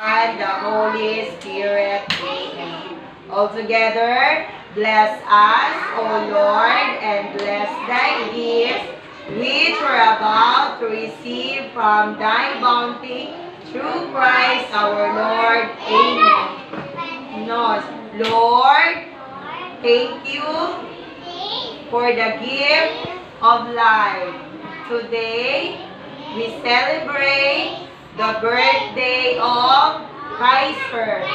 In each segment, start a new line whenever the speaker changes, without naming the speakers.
and the Holy Spirit. Amen. Altogether, bless us, O Lord, and bless thy gifts, which we're about to receive from thy bounty, through Christ our Lord. Amen. Lord, thank you for the gift of life. Today, we celebrate the birthday of Kaiser.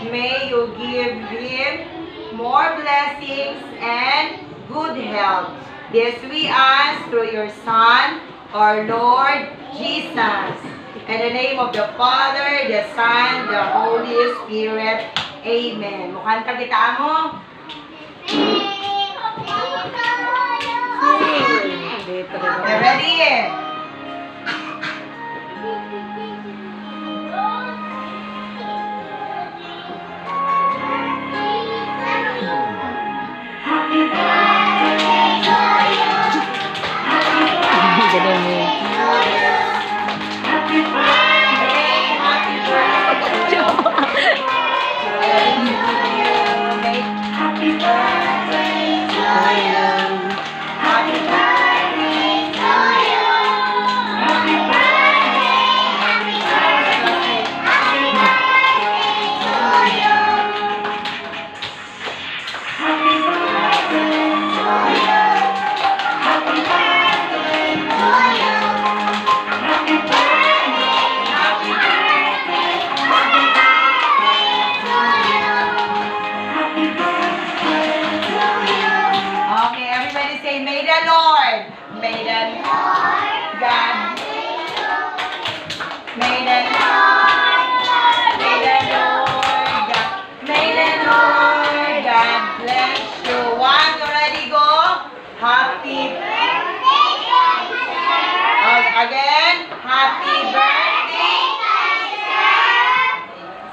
May you give him more blessings and good health. This we ask through your Son, our Lord Jesus. In the name of the Father, the Son, the Holy Spirit. Amen. Mukanta kita mo. Ready? Happy birthday, Kaiser! Again, happy birthday, Kaiser!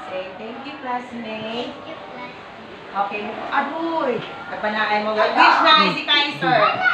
Say thank you, classmate. Okay, adoy. Nagpanaay mo. Wish na si Kaiser.